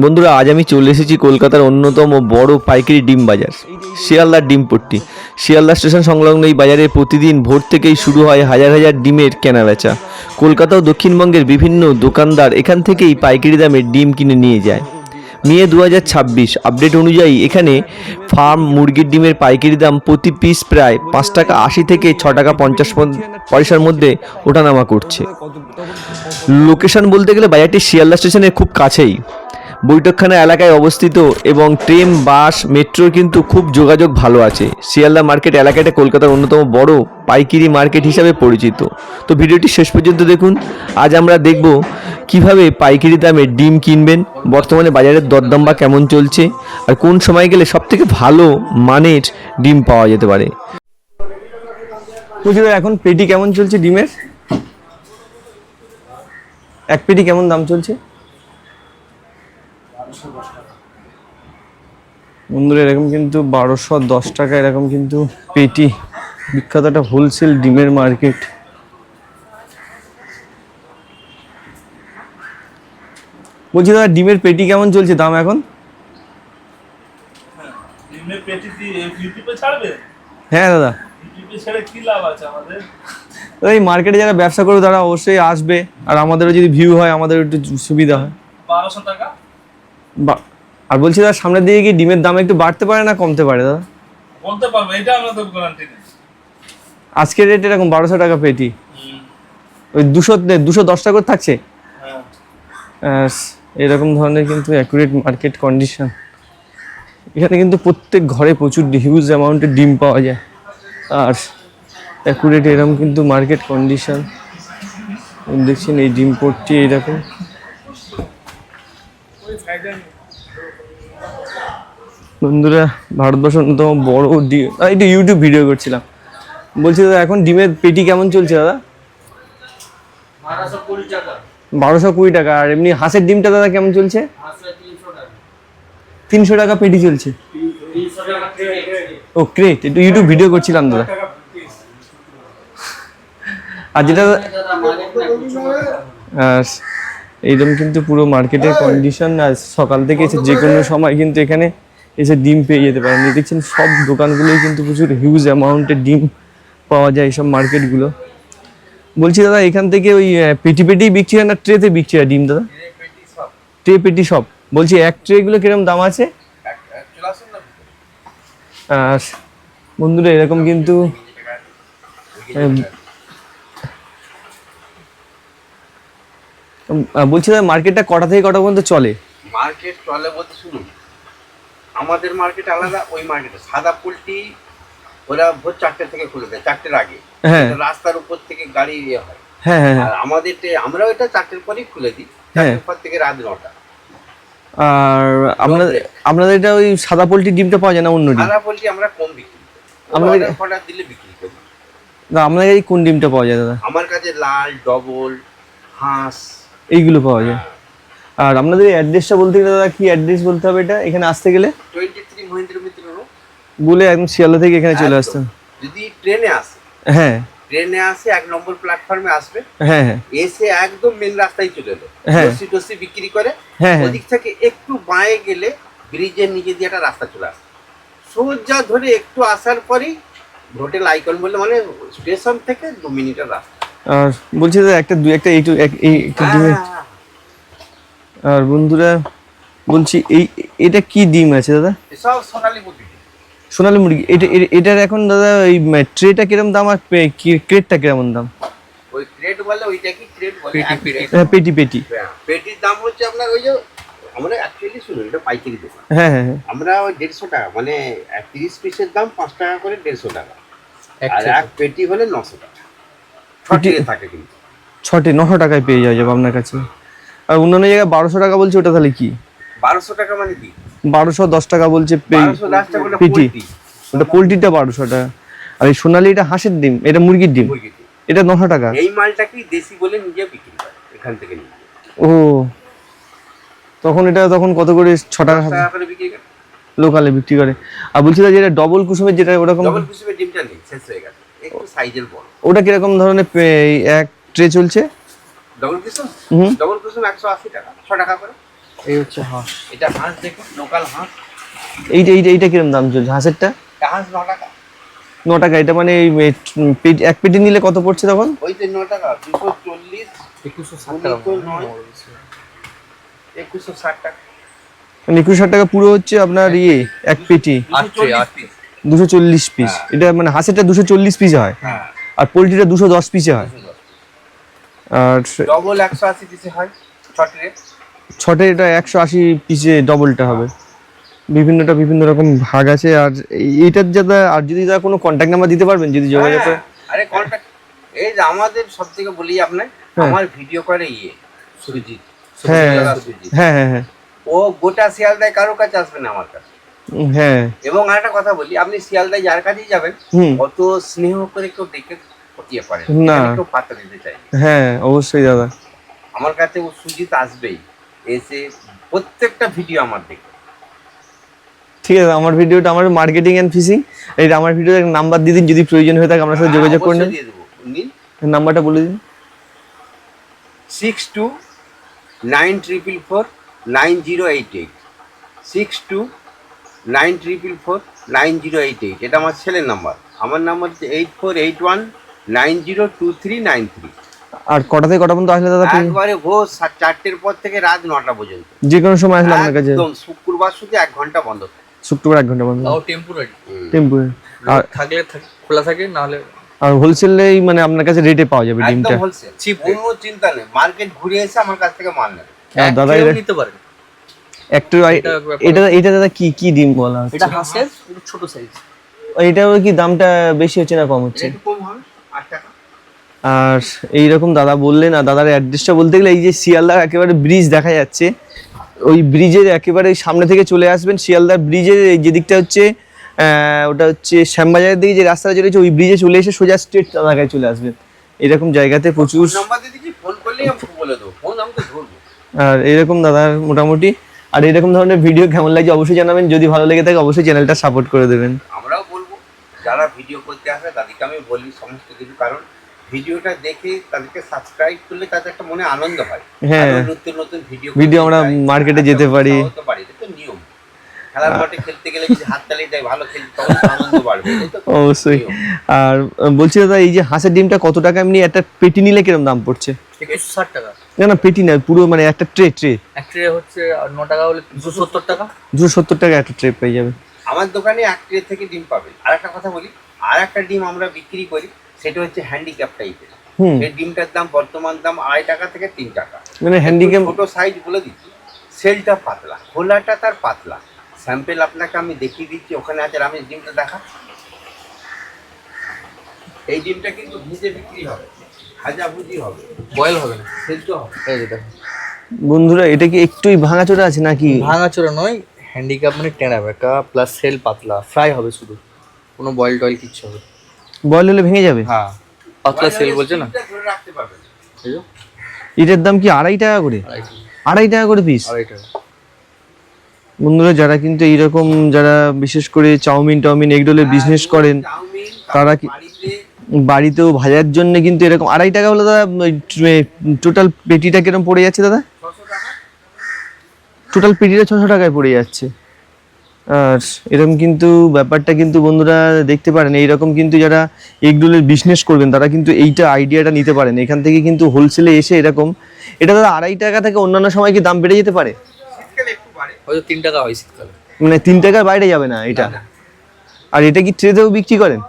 বন্ধুরা, আজ আমি চলে এসেছি কলকাতার অন্যতম বড় পাইকারি ডিম বাজার শিয়ালদার ডিমপট্টি। শিয়ালদা স্টেশন সংলগ্ন এই বাজারে প্রতিদিন ভোর থেকেই শুরু হয় হাজার হাজার ডিমের কেনাবেচা। কলকাতা ও দক্ষিণবঙ্গের বিভিন্ন দোকানদার এখান থেকেই পাইকারি দামে ডিম কিনে নিয়ে যায়। মে 2026 আপডেট অনুযায়ী এখানে ফার্ম মুরগির ডিমের পাইকারি দাম প্রতি পিস প্রায় 5 টাকা 80 থেকে 6 টাকা 50 পয়সার মধ্যে ওঠানামা করছে। লোকেশন বলতে গেলে বাজারটি শিয়ালদা স্টেশনের খুব কাছেই, বৈঠকখানা এলাকায় অবস্থিত এবং ট্রেন, বাস, মেট্রোর কিন্তু খুব যোগাযোগ ভালো আছে। শিয়ালদা মার্কেট এলাকাটা কলকাতার অন্যতম বড় পাইকারি মার্কেট হিসাবে পরিচিত। তো ভিডিওটি শেষ পর্যন্ত দেখুন। আজ আমরা দেখব কিভাবে পাইকারি দামে ডিম কিনবেন, বর্তমানে বাজারের দরদাম বা কেমন চলছে, আর কোন সময় গেলে সবথেকে ভালো মানের ডিম পাওয়া যেতে পারে। বুঝলি এখন পেটি কেমন চলছে ডিমের? এক পেটি কেমন দাম চলছে বন্ধুরা? এরকম কিন্তু 1210 টাকা এরকম কিন্তু পেটি। বিখ্যাত একটা হোলসেল ডিমের মার্কেট। বলছি দাদা, ডিমের পেটি কেমন চলছে দাম এখন? ডিমের পেটি কি ইউটিউবে ছাড়বে? হ্যাঁ দাদা, ইউটিউবে ছেড়ে কি লাভ আছে আমাদের? এই মার্কেটে যারা ব্যবসা করবে তারা অবশ্যই আসবে, আর আমাদেরও যদি ভিউ হয় আমাদের একটু সুবিধা হয়। 1200 টাকা। আর বলছি দাদা, সামনের দিকে কি ডিমের দাম একটু বাড়তে পারে না কমতে পারে দাদা? বলতে পারবো, এটা আমরা তো গ্যারান্টি নেই। আজকের রেট এরকম 1200 টাকা পেটি, ওই 210 টাকা করে থাকছে। হ্যাঁ, এরকম ধরনের কিন্তু অ্যাকুরেট মার্কেট কন্ডিশন। এখানে কিন্তু প্রত্যেক ঘরে প্রচুর হিউজ অ্যামাউন্টের ডিম পাওয়া যায়, আর অ্যাকুরেট এরকম কিন্তু মার্কেট কন্ডিশন। দেখছেন এই ডিম পট্টি এইরকম। বন্ধুরা, ভারতবর্ষের অন্যতম বড় ডিম, এটা ইউটিউব ভিডিও করছিলাম। বলছি দাদা, এখন ডিমের পেটি কেমন চলছে দাদা? 1220 টাকা। 1220 টাকা। আর এমনি হাঁসের ডিমটা দাদা কেমন চলছে? 300 টাকা। 300 টাকা পেটি চলছে। 300 টাকা ক্রেট। ও ক্রেট, একটু ইউটিউব ভিডিও করছিলাম দাদা। আর যেটা আর এইরকম কিন্তু পুরো মার্কেটের কন্ডিশন। আর সকাল থেকে এসে যে কোনো সময় কিন্তু এখানে এসে ডিম পেয়ে যেতে পারেন। দেখছেন সব দোকানগুলোই কিন্তু প্রচুর হিউজ অ্যামাউন্টের ডিম পাওয়া যায় এইসব মার্কেটগুলো। বলছি দাদা, এখান থেকে ওই পেটি পেটি বিক্রি হয় না ট্রেতে বিক্রি হয় ডিম দাদা? ট্রে পেটি সব। বলছি এক ট্রেগুলো কিরকম দাম আছে? আর বন্ধুরা, এরকম কিন্তু বলছি দাদা, মার্কেটটা কটা থেকে কটা পর্যন্ত চলে? মার্কেট চলে বলতে শুনুন, আমাদের মার্কেট আলাদা, ওই মার্কেটে সাদা পোল্ট্রি ওরা ভোর 4টে থেকে খুলে দেয়, 4টের আগে। হ্যাঁ রাস্তার উপর থেকে গাড়ি ইয়ে হয়। হ্যাঁ হ্যাঁ। আর আমাদের আমরাও এটা 4টের পরেই খুলে দিই, 4টের পর থেকে রাত 9টা। আর আপনাদের এটা ওই সাদা পোল্ট্রি ডিমটা পাওয়া যায় না অন্য ডিম? সাদা পোল্ট্রি আমরা কম বিক্রি করি, আমাদের অর্ডার দিলে বিক্রি করি। আপনাদের এই কোন ডিমটা পাওয়া যায় দাদা? আমার কাছে লাল, ডবল, হাঁস এইগুলো পাওয়া যায়। আর আপনাদের অ্যাড্রেসটা বলতে গেলে দাদা, কি অ্যাড্রেস বলতে হবে এটা এখানে আসতে গেলে? 23 মহেন্দ্র মিত্র রোড বলে একদম শিয়ালদা থেকে এখানে চলে আসতে। যদি ট্রেনে আসে, হ্যাঁ ট্রেনে আসে 1 নম্বর প্ল্যাটফর্মে আসবে। হ্যাঁ হ্যাঁ। এসে একদম মেন রাস্তায় চলে এলো, হ্যাঁ। লস্যি টস্যি বিক্রি করে। হ্যাঁ হ্যাঁ। ওদিক থেকে একটু বাঁয়ে গেলে ব্রিজের নিচে দিয়ে একটা রাস্তা চলে আসে, সোজা ধরে একটু আসার পরেই হোটেল আইকন বলে, মানে স্টেশন থেকে 2 মিনিটের রাস্তা। আর বলছি দাদা, একটা ডিমে। আর বন্ধুরা বলছি, এটা কি ডিম আছে দাদা? সব সোনালী মুরগি। সোনালী মুরগি। এটার এখন দাদা ওই ট্রেটা কিরকম দাম, আর ক্রেটটা কিরকম দাম? ওই ক্রেট বলে, ওইটা কি ক্রেট বলে? হ্যাঁ, পেটি পেটি। পেটির দাম হচ্ছে আপনার ওই যে, আমরা অ্যাকচুয়ালি শুনুন, এটা পাইকারি দোকান। হ্যাঁ হ্যাঁ হ্যাঁ। আমরা ওই 150 টাকা, মানে 30 পিসের দাম 5 টাকা করে, 150 টাকা। আর এক পেটি হলে 900 টাকা। ছটি থাকে কিন্তু 6টে 900 টাকায় পেয়ে যাবে আপনার কাছে। আর অন্যান্য জায়গায় 1200 টাকা বলছে, ওটা তাহলে কি? 1200 টাকা মানে কি? 1210 টাকা বলছে 1210 টাকা হলো পেটি। পোল্ট্রি। ওটা পোল্ট্রিটা 1200 টাকা। আর এই সোনালি এটা হাঁসের ডিম, এটা মুরগির ডিম, এটা 900 টাকা। এই মালটাকেই দেশি বলে নিজে বিক্রি করে এখান থেকে নিয়ে। ও, তখন কত করে? 6 টাকা করে বিক্রি করে, লোকালে বিক্রি করে। আর বলছি যেটা ডবল কুসুমের, যেটা ওরকম ডবল কুসুমের ডিমটা নেই, শেষ হয়ে গেছে, একটু সাইজের বড়। ওটা কিরকম ধরনের এক ট্রে চলছে? ডবল কুসুম 180 টাকা, 6 টাকা করে। এই হচ্ছে হাঁস। এটা হাঁস দেখুন, লোকাল হাঁস। এইটা কিরকম দাম চলছে হাঁসেরটা? এটা হাঁস 9 টাকা। 9 টাকা। এটা মানে এক পেটি নিলে কত পড়ছে তখন? ওই যে 9 টাকা, 240, 2160 টাকা। 2160 টাকা। মানে 21 টাকা পুরো হচ্ছে আপনার এক পেটি 240 পিস। 240 পিস। এটা মানে হাঁসেরটা 240 পিস হয়, হ্যাঁ, আর পোলট্রিটা 210 পিসে হয়। আর ডবল 180 পিসে হয়, ছটে। ছটে এটা 180 পিসে ডবলটা হবে। বিভিন্ন রকম ভাগ আছে। আর এইটার দাদা, আর যদি দাদা কোনো কন্ট্যাক্ট নাম্বার দিতে পারবেন যদি যোগাযোগ করে? আরে কন্টাক্ট, এই যে আমাদের সবথেকে বলি আপনার, আমার ভিডিও করে সুরজিৎ। হ্যাঁ সুরজিৎ। হ্যাঁ হ্যাঁ হ্যাঁ ও গোটা শিয়ালদায় কারো কাছে আসবে না আমার কাছে। হ্যাঁ। এবং আরেকটা কথা বলি, আপনি শিয়ালদায় যার কাছেই যাবেন, হুম। অত স্নেহ করে কেউ দেখে পটিয়ে পারে না। কেউ পাত্তা দিতে চাই। হ্যাঁ অবশ্যই দাদা। আমার কাছে ও সুজিত আসবেই, এসে প্রত্যেকটা ভিডিও আমার দেখে। ঠিক আছে, আমার ভিডিওটা, আমার মার্কেটিং এন্ড ফিশিং, এই আমার ভিডিওতে নাম্বার দিয়ে দিন, যদি প্রয়োজন হয়ে থাকে আপনার সাথে যোগাযোগ করে নেন। দিয়ে দেবো। নিন, নাম্বারটা বলে দিন। 6294449088, 6294449088। এটা আমার ছেলের নাম্বার। আমার নাম্বার হচ্ছে 8481902393। আর কটা থেকে কটা পর্যন্ত আসলে দাদা পেয়ে- একবারে ভোর 4টের পর থেকে রাত 9টা পর্যন্ত। যে কোনো সময় আসলে আপনার কাছে? একদম, শুক্রবার শুধু 1 ঘন্টা বন্ধ থাকে। শুক্রবার 1 ঘন্টা বন্ধ, তাও টেম্পোরারি। টেম্পো। আর থাকলে খোলা থাকে, না হলে আর হোলসেলেই মানে আপনার কাছে রেটে পাওয়া যাবে ডিমটা? একদম হোলসেল, Cheap কোনো চিন্তা নেই। মার্কেট ঘুরে এসে আমার কাছ থেকে মাল নেবে। আর দাদা কেউ এটা নিতে পারেন। একটু ব্যাপার। এটা দাদা কি ডিম বলা হচ্ছে? এটা হাঁসের একটু ছোট সাইজ। এটাও কি দামটা বেশি হচ্ছে না কম হচ্ছে? এটা একটু কম হবে, 8 টাকা। আর এইরকম দাদা বললেন, আর দাদার অ্যাড্রেসটা বলতে গেলে এই যে শিয়ালদা একেবারে ব্রিজ দেখা যাচ্ছে, ওই ব্রিজের একেবারে সামনে থেকে চলে আসবেন। শিয়ালদা ব্রিজের এই যে দিকটা হচ্ছে ওটা হচ্ছে শ্যামবাজারের দিকে যে রাস্তাটা চলেছে, ওই ব্রিজে চলে এসে সোজা স্ট্রেট এলাকায় চলে আসবেন। এরকম জায়গাতে প্রচুর। নাম্বার দিয়ে দিচ্ছি, ফোন করলেই আমি বলে দেবো। ফোন আমি তো ধরবো। আর এরকম দাদার মোটামুটি, আর এরকম ধরনের ভিডিও কেমন লাগছে অবশ্যই জানাবেন। যদি ভালো লেগে থাকে অবশ্যই চ্যানেলটা সাপোর্ট করে দেবেন। আমরাও বলবো, যারা ভিডিও করতে আসে তাদেরকে আমি বলি সমস্ত কিছু, কারণ ভিডিওটা দেখে তাদেরকে সাবস্ক্রাইব করলে তাদের একটা মনে আনন্দ হয়। হ্যাঁ। আরো নতুন নতুন ভিডিও আমরা মার্কেটে যেতে পারি। হতে পারি, এটা তো নিয়ম। খেলার মাঠে খেলতে গেলে যদি হাততালি দেয়, ভালো খেলতে, তখন তো আনন্দ বাড়বে, এটাই তো অবশ্যই। নিয়ম। আর বলছি দাদা, এই যে হাঁসের ডিমটা কত টাকা এমনি একটা পেটি নিলে কিরকম দাম পড়ছে? 2160 টাকা। না পেটি না, পুরো মানে একটা ট্রে। এক ট্রে হচ্ছে 9 টাকা হলে 270 টাকা। 270 টাকা একটা ট্রে পেয়ে যাবে। আমার দোকানে 1 ট্রে থেকে ডিম পাবেন। আর একটা কথা বলি, আর একটা ডিম আমরা বিক্রি করি, সেটা হচ্ছে হ্যান্ডিক্যাপ টাইপের। হুম। এই ডিমটার দাম বর্তমান দাম 2.5 টাকা থেকে 3 টাকা। মানে হ্যান্ডিক্যাপ ছোট সাইজ বলে দিচ্ছি, সেলটা পাতলা, খোলাটা তার পাতলা। স্যাম্পেল আপনাকে আমি দেখিয়ে দিচ্ছি, ওখানে আছে। আমি ডিমটা দেখা, এই ডিমটা কিন্তু ভিজে বিক্রি হবে, ভাজাভুজি হবে, বয়েল হবে না। সেদ্ধ হবে। এই যে দেখো, বন্ধুরা, এটা কি একটুই ভাঙাচোরা আছে নাকি? ভাঙাচোরা নয়, হ্যান্ডিক্যাপ মানে টেনা বেঁকা প্লাস সেল পাতলা, ফ্রাই হবে শুধু, কোনো বয়েল টয়েল কিচ্ছু হবে। বয়েল হলে ভেঙে যাবে? হ্যাঁ, পাতলা সেল বলছে না। ডিমটা ধরে রাখতে পারবেন। এই যে এটার দাম কি 2.5 টাকা করে? 2.5 টাকা করে পিস? 2.5 টাকা। বন্ধুরা, যারা কিন্তু এইরকম, যারা বিশেষ করে চাউমিন এগরোলের বিজনেস করেন, চাউমিন তারা কি বাড়িতে বাড়িতেও ভাজার জন্য কিন্তু এরকম 2.5 টাকা হলে দাদা টোটাল পেটিটা কিরকম পড়ে যাচ্ছে দাদা? 600 টাকা। টোটাল পেটিটা 600 টাকায় পড়ে যাচ্ছে। আর এরকম কিন্তু ব্যাপারটা কিন্তু বন্ধুরা দেখতে পারেন, এইরকম কিন্তু যারা এগরোলের বিজনেস করবেন তারা কিন্তু এইটা আইডিয়াটা নিতে পারেন। এখান থেকে কিন্তু হোলসেলে এসে এরকম, এটা দাদা 2.5 টাকা থেকে অন্যান্য সময় কি দাম বেড়ে যেতে পারে? শীতকালে একটু বাড়ে। হয়তো 3 টাকা হয় শীতকালে। মানে 3 টাকার বাইরে যাবে না এটা। আর এটা কি ট্রেতেও বিক্রি করেন?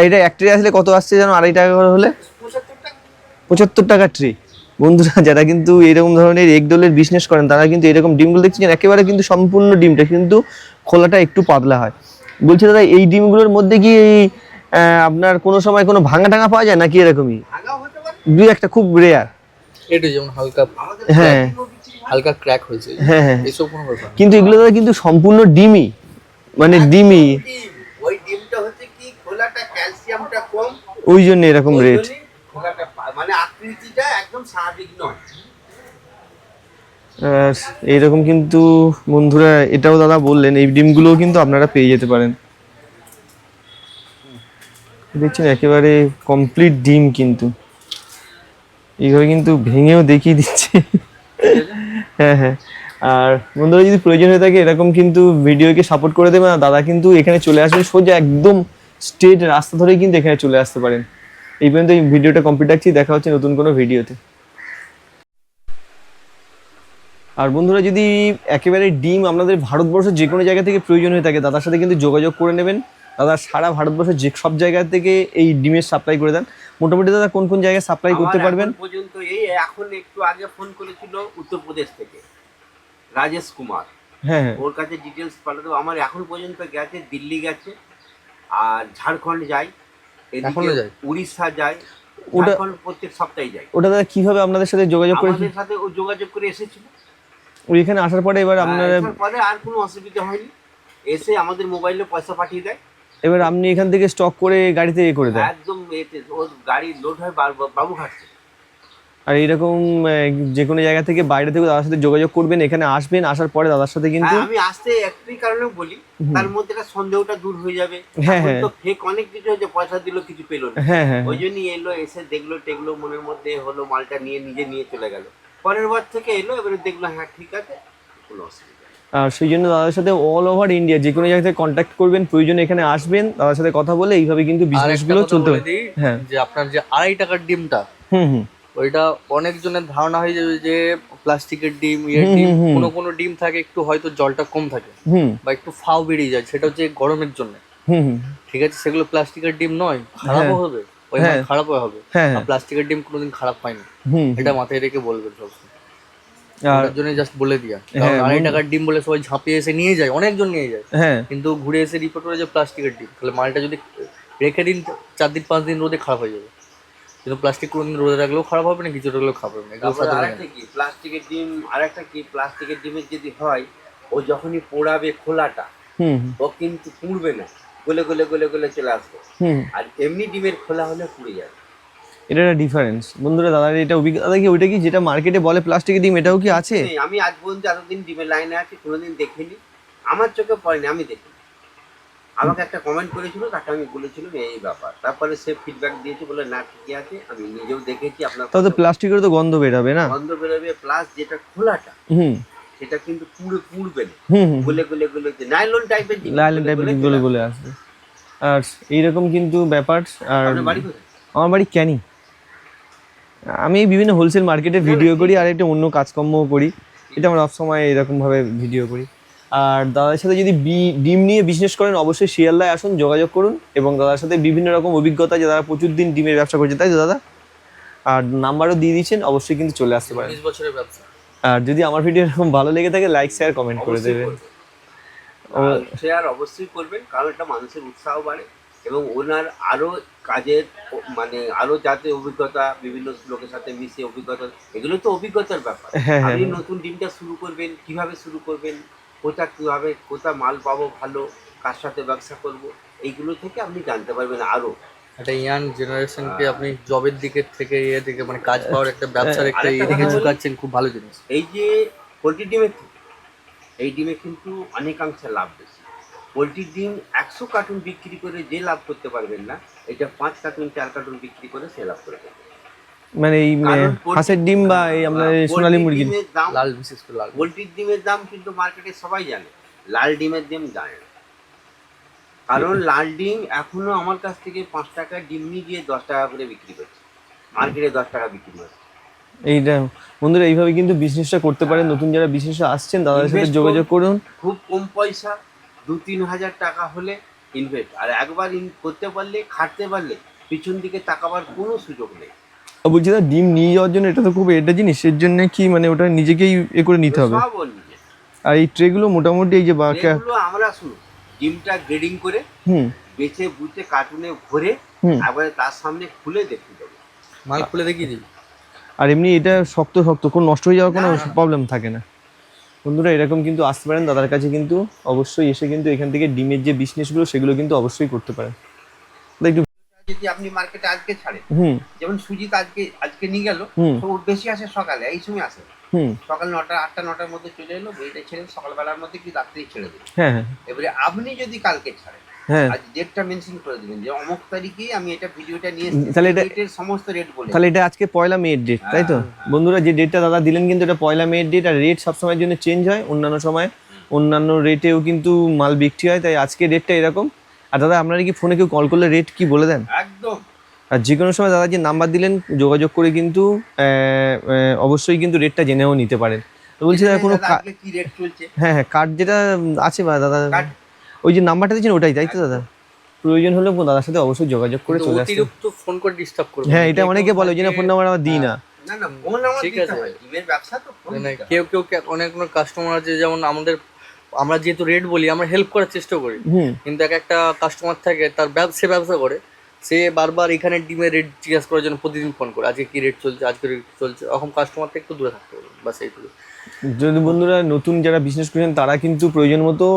এটা এক ট্রে আসলে কত আসছে জানো? 2.5 টাকা করে হলে 75 টাকা ট্রে। বন্ধুরা, যারা কিন্তু এরকম ধরনের এগরোলের বিজনেস করেন তারা কিন্তু এরকম ডিমগুলো দেখছেন, একেবারে কিন্তু সম্পূর্ণ ডিমটা কিন্তু খোলাটা একটু পাতলা হয়। বলছি দাদা, এই ডিমগুলোর মধ্যে কি আপনার কোনো সময় কোনো ভাঙা টাঙা পাওয়া যায় নাকি এরকমই? ভাঙাও হতে পারে। দুই একটা খুব রেয়ার। এটা যেমন হালকা আমাদের হ্যাঁ হালকা ক্র্যাক হয়েছে, হ্যাঁ হ্যাঁ। এসব কোনো ব্যাপার না। কিন্তু এগুলো দাদা কিন্তু সম্পূর্ণ ডিমই, মানে ডিমই। ডিম, ওই ডিমটা হচ্ছে কি, খোলাটা ক্যালসিয়ামটা কম, ওই জন্য এরকম ওই রেট। জন্যই খোলাটা মানে আকৃতিটা একদম স্বাভাবিক নয়। আর এইরকম কিন্তু বন্ধুরা, এটাও দাদা বললেন, এই ডিমগুলোও কিন্তু আপনারা পেয়ে যেতে পারেন। দেখছেন একেবারে কমপ্লিট ডিম, কিন্তু এইভাবে কিন্তু ভেঙেও দেখিয়ে দিচ্ছে। হ্যাঁ হ্যাঁ। আর বন্ধুরা যদি প্রয়োজন হয়ে থাকে এরকম কিন্তু ভিডিওকে সাপোর্ট করে দেবেন, আর দাদা কিন্তু এখানে চলে আসবেন সোজা একদম স্ট্রেট রাস্তা ধরেই কিন্তু এখানে চলে আসতে পারেন। এই পর্যন্ত এই ভিডিওটা কমপ্লিট রাখছি, দেখা হচ্ছে নতুন কোনো ভিডিওতে। আর বন্ধুরা যদি একেবারে ডিম আপনাদের ভারতবর্ষের যে কোনো জায়গা থেকে প্রয়োজন হয়ে থাকে দাদার সাথে কিন্তু যোগাযোগ করে নেবেন। দাদা সারা ভারতবর্ষের যে সব জায়গা থেকে এই ডিমের সাপ্লাই করে দেন। মোটামুটি দাদা কোন কোন জায়গায় সাপ্লাই করতে আমার পারবেন? এখন পর্যন্ত এই এখন একটু আগে ফোন করেছিল উত্তরপ্রদেশ থেকে রাজেশ কুমার, হ্যাঁ হ্যাঁ ওর কাছে ডিটেলস পাঠাতে। আমার এখন পর্যন্ত গেছে, দিল্লি গেছে, আর ঝাড়খণ্ড যায়, এখনো এদিকে যায়? উড়িষ্যা যায়, ওটা ঝাড়খণ্ড প্রত্যেক সপ্তাহে যায়। ওটা দাদা কিভাবে আপনাদের সাথে যোগাযোগ করে? আমাদের সাথে ও যোগাযোগ করে এসেছিল। ওইখানে আসার পরে এবার আপনারা আসার পরে আর কোনো অসুবিধা হয়নি, এসে আমাদের মোবাইলে পয়সা পাঠিয়ে দেয়। এবার আপনি এখান থেকে স্টক করে গাড়িতে এ করে দেন। একদম এতে ওর গাড়ি লোড হয় বাবুঘাট থেকে। আর এইরকম যে কোনো জায়গা থেকে বাইরে থেকে দাদার সাথে যোগাযোগ করবেন, এখানে আসবেন, আসার পরে দাদার সাথে কিন্তু হ্যাঁ, আমি আসতে একটাই কারণে বলি, তার মধ্যে একটা সন্দেহটা দূর হয়ে যাবে। হ্যাঁ, এখন হ্যাঁ। তো ফেক অনেক কিছু হয়েছে, পয়সা দিল কিছু পেলো না, হ্যাঁ হ্যাঁ ওই জন্যই এলো, এসে দেখলো টেকলো, মনের মধ্যে হলো, মালটা নিয়ে নিজে নিয়ে চলে গেল। পরের বার থেকে এলো, এবারে দেখলো হ্যাঁ ঠিক আছে, কোনো অসুবিধা নেই। আর সেই জন্য দাদার সাথে অল ওভার ইন্ডিয়া যে কোনো জায়গা থেকে কন্ট্যাক্ট করবেন, প্রয়োজনে এখানে আসবেন, দাদার সাথে কথা বলে এইভাবে কিন্তু আর একটা বিজনেসগুলো কথা চলতে বলে পারে। দিই, হ্যাঁ যে আপনার যে 2.5 টাকার ডিমটা, হুম হুম ওইটা অনেকজনের ধারণা হয়ে যাবে যে প্লাস্টিকের ডিম, ইয়ের হুম, ডিম। হুম, হুম। কোনো কোনো ডিম থাকে একটু হয়তো জলটা কম থাকে হুম বা একটু ফাও বেরিয়ে যায়, সেটা হচ্ছে গরমের জন্য। হুম হুম ঠিক আছে, সেগুলো প্লাস্টিকের ডিম নয়, খারাপও হবে, ওই হ্যাঁ। খারাপও হবে। হ্যাঁ আর প্লাস্টিকের ডিম কোনোদিন খারাপ হয়নি, হুম এটা মাথায় রেখে বলবেন সবসময়। আর তার জন্য জাস্ট বলে দিয়া, হ্যাঁ, 2.5 টাকার ডিম বলে সবাই ঝাঁপিয়ে এসে নিয়ে যায়, অনেকজন নিয়ে যায়, হ্যাঁ কিন্তু ঘুরে এসে রিপোর্ট করে যে প্লাস্টিকের ডিম, তাহলে মালটা যদি রেখে দিন 4 দিন 5 দিন রোদে, খারাপ হয়ে যাবে। কিন্তু প্লাস্টিক কোনোদিন রোদে রাখলেও খারাপ হবে না, কিছু রাখলেও খারাপ হবে না, এগুলো তারপরে সাধারণ। আরেকটা কি প্লাস্টিকের ডিম, আরেকটা কি প্লাস্টিকের ডিমের যদি হয়, ও যখনই পোড়াবে খোলাটা, হুম হুম ও কিন্তু পুড়বে না, গলে গলে গলে গলে চলে আসবে। হুম আর এমনি ডিমের খোলা হলে পুড়ে যাবে। এটা একটা ডিফারেন্স বন্ধুরা। দাদার এটা অভিজ্ঞতা কি, ওইটা কি যেটা মার্কেটে বলে প্লাস্টিকের ডিম, এটাও কি আছে? নেই, আমি আজ পর্যন্ত এতদিন ডিমের লাইনে আছি, কোনোদিন দেখিনি, আমার চোখে পড়েনি, আমি দেখিনি। আমাকে একটা কমেন্ট করেছিল, তাকে আমি বলেছিলাম এই ব্যাপার, তারপরে সে ফিডব্যাক দিয়েছে, বলে না ঠিকই আছে, আমি নিজেও দেখেছি আপনার তাহলে তো প্লাস্টিকের তো গন্ধ বেরোবে না? গন্ধ বেরোবে, প্লাস যেটা খোলাটা হুম সেটা কিন্তু পুড়বে না, হুম হুম গলে গলে গলে নাইলন টাইপের লাইলেন টাইপের গলে গলে আসবে। আর এইরকম কিন্তু ব্যাপার। আর আপনার বাড়ি কোথায়? আমার বাড়ি ক্যানি। আমি বিভিন্ন হোলসেল মার্কেটে ভিডিও করি আর একটা অন্য কাজকর্মও করি, এটা আমরা সব সময় এরকমভাবে ভিডিও করি। আর দাদার সাথে যদি ডিম নিয়ে বিজনেস করেন অবশ্যই শিয়ালদায় আসুন, যোগাযোগ করুন, এবং দাদার সাথে বিভিন্ন রকম অভিজ্ঞতা, যে দাদা প্রচুর দিন ডিমের ব্যবসা করছে, তাই তো দাদা? আর নাম্বারও দিয়ে দিচ্ছেন, অবশ্যই কিন্তু চলে আসতে পারেন। 19 বছরের ব্যবসা। আর যদি আমার ভিডিও এরকম ভালো লেগে থাকে লাইক শেয়ার কমেন্ট করে দেবেন। শেয়ার অবশ্যই করবেন, কারণ এটা মানুষের উৎসাহ বাড়ে, এবং ওনার আরো কাজের মানে আরো যাতে অভিজ্ঞতা, বিভিন্ন লোকের সাথে মিশে অভিজ্ঞতা, এগুলো তো অভিজ্ঞতার ব্যাপার। হ্যাঁ, হ্যাঁ, আপনি নতুন ডিমটা শুরু করবেন, কিভাবে শুরু করবেন, কোথা মাল পাবো ভালো, কার সাথে ব্যবসা করব, এইগুলো থেকে আপনি জানতে পারবেন আরো। একটা ইয়াং জেনারেশনকে আপনি জবের দিকের থেকে ইয়ে থেকে মানে কাজ পাওয়ার একটা ব্যবসার একটা আরেকটা ইয়ে দিকে কথা বলি, ঝুঁকাচ্ছেন, খুব ভালো জিনিস। এই যে পোলট্রি ডিমের থেকে, এই ডিমে কিন্তু অনেকাংশে লাভ বেশি। পোলট্রির ডিম 100 কার্টুন বিক্রি করে যে লাভ করতে পারবেন না, এটা 5 কার্টুন 4 কার্টুন বিক্রি করে সে লাভ করে দেবে। মানে এই কারণ পোলট্রি- হাঁসের ডিম বা এই আমরা সোনালী পোলট্রির মুরগির ডিমের দাম, লাল, বিশেষ করে লাল। পোলট্রির ডিমের দাম কিন্তু মার্কেটে সবাই জানে, লাল ডিমের দাম জানে না। কারণ লাল ডিম এখনো আমার কাছ থেকে 5 টাকা ডিম নিয়ে গিয়ে 10 টাকা করে বিক্রি করছে, মার্কেটে 10 টাকা বিক্রি করছে। এইটা বন্ধুরা এইভাবে কিন্তু বিজনেসটা করতে পারেন। নতুন যারা বিজনেসে আসছেন তাদের সাথে Invest যোগাযোগ করুন। খুব কম পয়সা, 2-3 হাজার টাকা হলে ইনভেস্ট, আর একবার করতে পারলে, খাটতে পারলে পিছন দিকে তাকাবার কোনো সুযোগ নেই। বলছি দাদা ডিম নিয়ে যাওয়ার জন্য এটা তো খুব এটা জিনিস, এর জন্য কি মানে ওটা নিজেকেই এ করে নিতে হবে? সব ওর নিজে। আর এই ট্রেগুলো মোটামুটি এই যে এগুলো আমরা শুনো ডিমটা গ্রেডিং করে হুম বেছে বুঝে কার্টুনে ভরে হুম একবারে তার সামনে খুলে দেখতে দেবো। মাল খুলে দেখিয়ে দিই। আর এমনি এটা শক্ত শক্ত, কোনো নষ্ট হয়ে যাওয়ার কোনো প্রবলেম থাকে না। বন্ধুরা এরকম কিন্তু আসতে পারেন দাদার কাছে, কিন্তু অবশ্যই এসে কিন্তু এখান থেকে ডিমের যে বিজনেসগুলো সেগুলো কিন্তু অবশ্যই করতে পারেন। একটু যদি আপনি মার্কেটে আজকে ছাড়েন, হুম যেমন সুজিত আজকে নিয়ে গেল, হুম তো ওর বেশি আসে সকালে, এই সময় আসে হুম সকাল 9টা 8টা 9টার মধ্যে চলে এলো, বেরিয়ে ছেড়ে সকালবেলার মধ্যে কি রাত্রেই ছেড়ে দিল। হ্যাঁ হ্যাঁ এবারে আপনি যদি কালকে ছাড়েন, হ্যাঁ। আর ডেটটা মেনশন করে দেবেন যে অমুক তারিখেই আমি এটা ভিডিওটা নিয়ে তাহলে এটা- ডেটের সমস্ত রেট বলে তাহলে এটা আজকে 1 মের ডেট, তাই তো? বন্ধুরা, যে ডেটটা দাদা দিলেন কিন্তু এটা 1 মের ডেট, আর রেট সবসময়ের জন্য চেঞ্জ হয়, অন্যান্য সময় অন্যান্য রেটেও কিন্তু মাল বিক্রি হয়, তাই আজকে রেটটা এরকম। আর দাদা আপনারা কি ফোনে কেউ কল করলে রেট কি বলে দেন? একদম। আর যে কোনো সময় দাদা যে নাম্বার দিলেন যোগাযোগ করে কিন্তু অবশ্যই কিন্তু রেটটা জেনেও নিতে পারেন। তো বলছি দাদা কোনো দাদা আজকে কি রেট চলছে? হ্যাঁ হ্যাঁ, কার্ড যেটা আছে বা দাদা, কার্ড? ওই যে নাম্বারটা দিচ্ছেন ওটাই, তাই তো দাদা? প্রয়োজন হলে দাদার সাথে অবশ্যই যোগাযোগ করে কিন্তু চলে আসতে। অতিরিক্ত ফোন করে ডিস্টার্ব করবে হ্যাঁ, না। এটা অনেকে বলে ওই জন্য ফোন নাম্বার আমার দিই না। না না, ফোন আমার ঠিক দিতে আছে। হয়, ডিমের ব্যবসা তো ফোন মানে দিতে হয়। কেউ অনেক কাস্টমার আছে, যেমন আমরা যেহেতু রেট বলি, আমরা হেল্প করার চেষ্টা করি, হুম। কিন্তু একটা কাস্টমার থাকে তার ব্যবসা করে, সে বারবার এখানে ডিমের রেট জিজ্ঞাসা করার জন্য প্রতিদিন ফোন করে, আজকে কি রেট চলছে, আজকে রেট চলছে। এখন কাস্টমার থেকে একটু দূরে থাকতে হবে, বাস এইটুকু। যদি বন্ধুরা নতুন যারা বিজনেস করছেন তারা কিন্তু প্রয়োজন মতো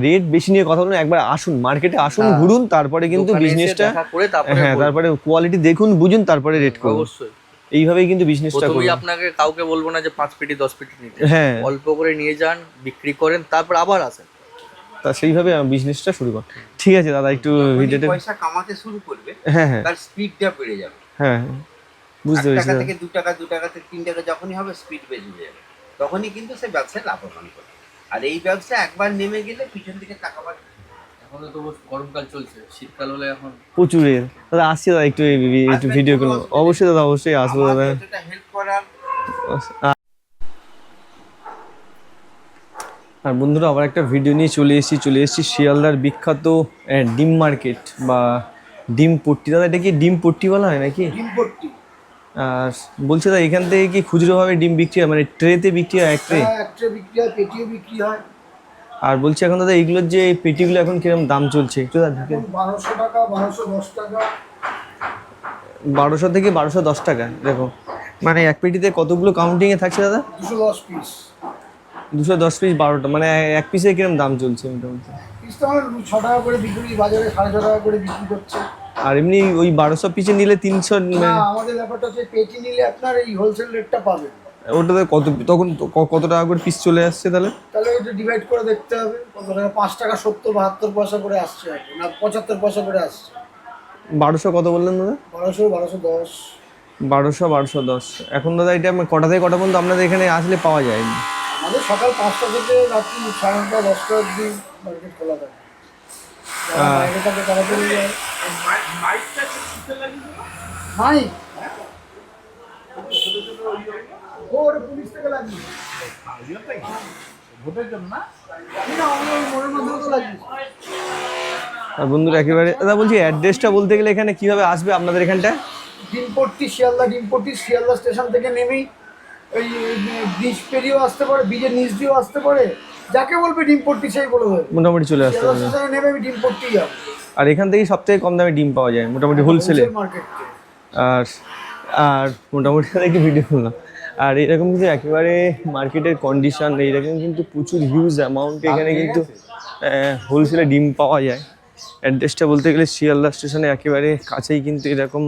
রেট বেশি নিয়ে কথা বলুন, একবার আসুন মার্কেটে, আসুন হ্যাঁ। ঘুরুন, তারপরে কিন্তু দোকানে এসে বিজনেসটা দেখা করে তারপরে হ্যাঁ, বলবো। তারপরে কোয়ালিটি দেখুন, বুঝুন, তারপরে রেট করুন। অবশ্যই এইভাবেই কিন্তু বিজনেসটা প্রথমেই করুন। আপনাকে কাউকে বলবো না যে 5 পেটি 10 পেটি নিতে, হ্যাঁ, অল্প করে নিয়ে যান, বিক্রি করেন, তারপর আবার আসেন। তা সেইভাবে বিজনেসটা শুরু করুন। ঠিক আছে দাদা, একটু যখনই ভিডিওটা পয়সা কামাতে শুরু করবে হ্যাঁ হ্যাঁ তার স্পিডটা বেড়ে যাবে। হ্যাঁ, বুঝতে 1 পেরেছি টাকা দাদা। থেকে 2 টাকা, 2 টাকা থেকে 3 টাকা যখনই হবে স্পিড বেড়ে যাবে, তখনই কিন্তু সে ব্যবসায় লাভবান করবে। আর এই ব্যবসা একবার নেমে গেলে পিছন দিকে তাকাবার। এখন তো গরমকাল চলছে, শীতকাল হলে এখন প্রচুর দাদা আসছি দাদা, একটু একটু আসবেন, ভিডিও কোনো করুন। অসুবিধা নেই। অবশ্যই দাদা, অবশ্যই আসবো দাদা। আমার যতটা হেল্প করার আর বন্ধুরা, আবার একটা ভিডিও নিয়ে চলে এসেছি শিয়ালদার বিখ্যাত ডিম মার্কেট বা ডিম পট্টি। দাদা এটা কি ডিম পট্টি বলা হয় নাকি? ডিমপট্টি। আর বলছে দাদা এখান থেকে কি খুচরোভাবে ডিম বিক্রি হয়, মানে ট্রেতে বিক্রি হয়, এক ট্রে? হ্যাঁ, একটা বিক্রি হয়, পেটিও বিক্রি হয়। আর বলছি এখন দাদা এইগুলোর যে পেটিগুলো এখন কিরকম দাম চলছে একটু দাদা? এখন 1200 টাকা, 1210 টাকা। 1200 থেকে 1210 টাকা। দেখো মানে এক পেটিতে কতগুলো কাউন্টিংয়ে থাকছে দাদা? 210 পিস। 210 পিস 12টা, মানে এক পিসে কিরকম দাম চলছে মোটামুটি? পিস তো আমার 6 টাকা করে বিক্রি, বাজারে 6.5 টাকা করে বিক্রি করছে। আর এমনি ওই 1200 পিসে নিলে 300, না, আমাদের ব্যাপারটা হচ্ছে পেটি নিলে আপনার এই হোলসেল রেটটা পাবেন। ওটাতে কত তখন কত টাকা করে পিস চলে আসছে তাহলে? তাহলে ওটা ডিভাইড করে দেখতে হবে কত টাকা। 5 টাকা 70 72 পয়সা করে আসছে এখন, না 75 পয়সা করে আসছে। 1200 কত বললেন দাদা? 1200, 1210। 1210। এখন দাদা এটা কটা থেকে কটা পর্যন্ত আপনাদের এখানে আসলে পাওয়া যায়? আমাদের সকাল 5টা থেকে রাত্রি 9:30 10টা অবধি মার্কেট খোলা থাকে। যারা বাইরে থাকে তারা চলে যায়। মাইকটা কিসে লাগিয়ে দেবো? নাই, ওর পুলিশ থেকে লাগিয়ে ভোটের জন্য না? না, আমরা ওই মোড়ের মাধ্যমে তো লাগিয়ে। আর বন্ধুরা একেবারে দাদা বলছি অ্যাড্রেসটা বলতে গেলে এখানে কিভাবে আসবে আপনাদের এখানটা? ডিমপট্টি, শিয়ালদা ডিমপট্টি, শিয়ালদা স্টেশন থেকে নেমেই ওই ব্রিজ পেরিয়েও আসতে পারে, ব্রিজের নিচ দিয়েও আসতে পারে। যাকে বলবে ডিমপট্টি সেই বলে দেবে। মোটামুটি চলে আসতে শিয়ালদা হবে। স্টেশনে নেমে আমি ডিমপট্টি যাবো। আর এখান থেকেই সব থেকে কম দামে ডিম পাওয়া যায় মোটামুটি হোলসেলে। মার্কেট থেকে। আর আর মোটামুটি একটু ভিডিও করলাম। আর এরকম কিন্তু একেবারে মার্কেটের কন্ডিশন এইরকম কিন্তু প্রচুর হিউজ অ্যামাউন্টে এখানে কিন্তু হোলসেলে ডিম পাওয়া যায়। অ্যাড্রেসটা বলতে গেলে শিয়ালদা স্টেশনে একেবারে কাছেই কিন্তু এরকম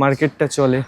মার্কেটটা চলে।